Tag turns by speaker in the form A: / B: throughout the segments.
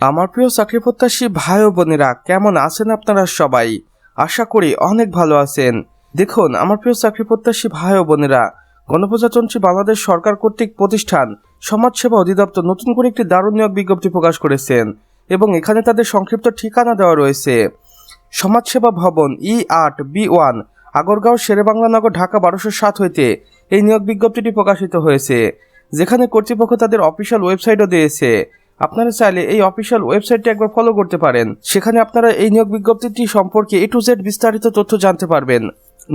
A: আমার প্রিয় চাকরি প্রত্যাশী ভাই ও বোনেরা, কেমন আছেন আপনারা সবাই? আশা করি অনেক ভালো আছেন। দেখুন, আমার প্রিয় চাকরি প্রত্যাশী ভাই ও বোনেরা, গণপ্রজাতন্ত্রী বাংলাদেশ সরকার কর্তৃক প্রতিষ্ঠান সমাজসেবা অধিদপ্তর নতুন করে একটি দারুণ নিয়োগ বিজ্ঞপ্তি প্রকাশ করেছেন এবং এখানে তাদের সংক্ষিপ্ত ঠিকানা দেওয়া রয়েছে। সমাজসেবা ভবন E8B1, আগরগাঁও শেরেবাংলানগর, ঢাকা 1207 হইতে এই নিয়োগ বিজ্ঞপ্তিটি প্রকাশিত হয়েছে, যেখানে কর্তৃপক্ষ তাদের অফিসিয়াল ওয়েবসাইটও দিয়েছে। আপনারা চাইলে এই অফিসিয়াল ওয়েবসাইটটি একবার ফলো করতে পারেন। সেখানে আপনারা এই নিয়োগ বিজ্ঞপ্তিটি সম্পর্কে A to Z বিস্তারিত তথ্য জানতে পারবেন।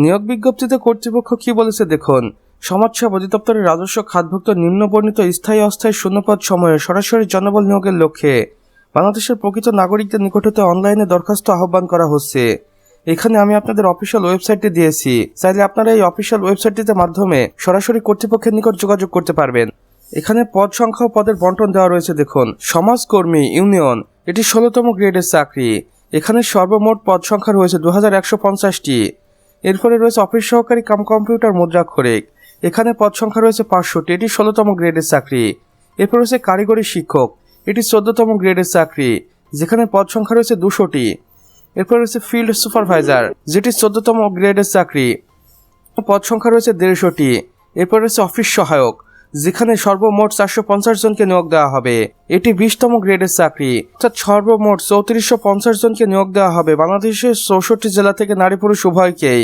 A: নিয়োগ বিজ্ঞপ্তিতে কর্তৃপক্ষ কি বলেছে দেখুন। সমাজসেবা অধিদপ্তরের রাজস্ব খাতভুক্ত নিম্নবর্ণিত স্থায়ী অস্থায়ী শূন্যপদ সময়ে সরাসরি জনবল নিয়োগের লক্ষ্যে বাংলাদেশের প্রকৃত নাগরিকদের নিকট হতে অনলাইনে দরখাস্ত আহ্বান করা হচ্ছে। এখানে আমি আপনাদের অফিসিয়াল ওয়েবসাইটটি দিয়েছি, চাইলে আপনারা এই অফিসিয়াল ওয়েবসাইটটিতে মাধ্যমে সরাসরি কর্তৃপক্ষের নিকট যোগাযোগ করতে পারবেন। এখানে পদ সংখ্যা ও পদের বন্টন দেওয়া রয়েছে দেখুন। সমাজকর্মী ইউনিয়ন, এটি 16তম গ্রেডের চাকরি। এখানে সর্বমোট পদ সংখ্যা রয়েছে 2150টি। এরপরে রয়েছে অফিস সহকারী কাম কম্পিউটার মুদ্রাক্ষরিক, এখানে পদ সংখ্যা রয়েছে 500টি, এটি 16তম গ্রেডের চাকরি। এরপর রয়েছে কারিগরি শিক্ষক, এটি 14তম গ্রেডের চাকরি, যেখানে পদ সংখ্যা রয়েছে 200টি। এরপর রয়েছে ফিল্ড সুপারভাইজার, যেটি 14তম গ্রেডের চাকরি, পদ সংখ্যা রয়েছে 150টি। এরপর রয়েছে অফিস সহায়ক, যেখানে সর্বমোট 450 জনকে নিয়োগ দেওয়া হবে, এটি 20তম গ্রেডের চাকরি, অর্থাৎ সর্বমোট 3450 জনকে নিয়োগ দেওয়া হবে বাংলাদেশের 64 জেলা থেকে নারী পুরুষ উভয়কেই।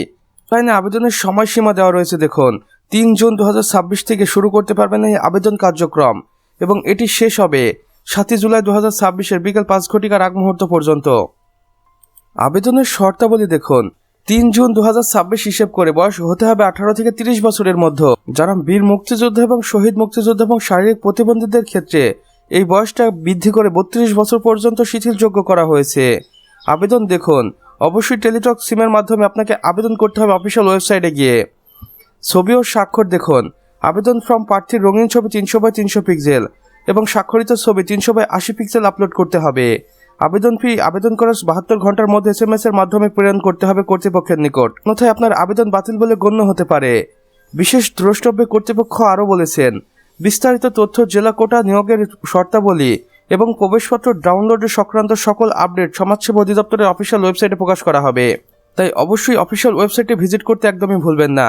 A: অনলাইনে আবেদনের সময়সীমা দেওয়া রয়েছে দেখুন। 3 জুন 2026 থেকে শুরু করতে পারবেন এই আবেদন কার্যক্রম এবং এটি শেষ হবে 7 জুলাই 2026 বিকেল 5 আগ মুহূর্ত পর্যন্ত। আবেদনের শর্তাবলী দেখুন। 3 জুন 2026 হিসেব করে বয়স হতে হবে 18 থেকে 30 বছরের মধ্যে। যারা বীর মুক্তিযোদ্ধা এবং শহীদ মুক্তিযোদ্ধা এবং শারীরিক প্রতিবন্ধীদের ক্ষেত্রে এই বয়সটা বৃদ্ধি করে 32 বছর পর্যন্ত শিথিলযোগ্য করা হয়েছে। আবেদন দেখুন। অবশ্যই টেলিটক সিমের মাধ্যমে আপনাকে আবেদন করতে হবে অফিসিয়াল ওয়েবসাইটে গিয়ে। ছবি ও স্বাক্ষর দেখুন। আবেদন ফর্ম প্রার্থীর রঙিন ছবি 300x300 পিক্সেল এবং স্বাক্ষরিত ছবি 300x80 পিক্সেল আপলোড করতে হবে। আবেদন ফি আবেদন করার 72 ঘন্টার মধ্যে SMS এর মাধ্যমে প্রেরণ করতে হবে কর্তৃপক্ষের নিকট, অন্যথায় আপনার আবেদন বাতিল বলে গণ্য হতে পারে। বিশেষ দ্রষ্টব্যে কর্তৃপক্ষ আরও বলেছেন, বিস্তারিত তথ্য, জেলা কোটা, নিয়োগের শর্তাবলী এবং প্রবেশপত্র ডাউনলোডের সংক্রান্ত সকল আপডেট সমাজসেবা অধিদপ্তরের অফিসিয়াল ওয়েবসাইটে প্রকাশ করা হবে, তাই অবশ্যই অফিসিয়াল ওয়েবসাইটে ভিজিট করতে একদমই ভুলবেন না।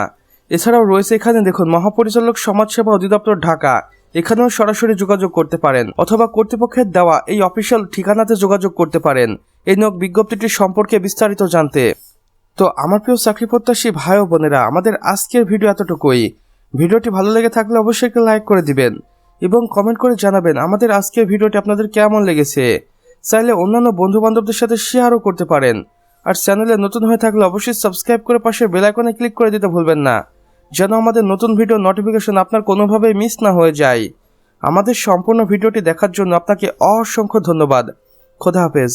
A: এছাড়াও রয়েছে এখানে দেখুন মহাপরিচালক সমাজসেবা অধিদপ্তর ঢাকা, এখানেও সরাসরি যোগাযোগ করতে পারেন অথবা কর্তৃপক্ষের দেওয়া এই অফিসিয়াল ঠিকানাতে যোগাযোগ করতে পারেন এই নিয়োগ বিজ্ঞপ্তিটি সম্পর্কে বিস্তারিত জানতে। তো আমার প্রিয় চাকরি প্রত্যাশী ভাই ও বোনেরা, আমাদের আজকের ভিডিও এতটুকুই। ভিডিওটি ভালো লেগে থাকলে অবশ্যই একটা লাইক করে দিবেন এবং কমেন্ট করে জানাবেন আমাদের আজকের ভিডিওটি আপনাদের কেমন লেগেছে। চাইলে অন্যান্য বন্ধু বান্ধবদের সাথে শেয়ারও করতে পারেন। আর চ্যানেলে নতুন হয়ে থাকলে অবশ্যই সাবস্ক্রাইব করে পাশের বেল আইকনে ক্লিক করে দিতে ভুলবেন না, যেন আমাদের নতুন ভিডিও নোটিফিকেশন আপনার কোনোভাবেই মিস না হয়ে যায়। আমাদের সম্পূর্ণ ভিডিওটি দেখার জন্য আপনাকে অসংখ্য ধন্যবাদ। খোদা হাফেজ।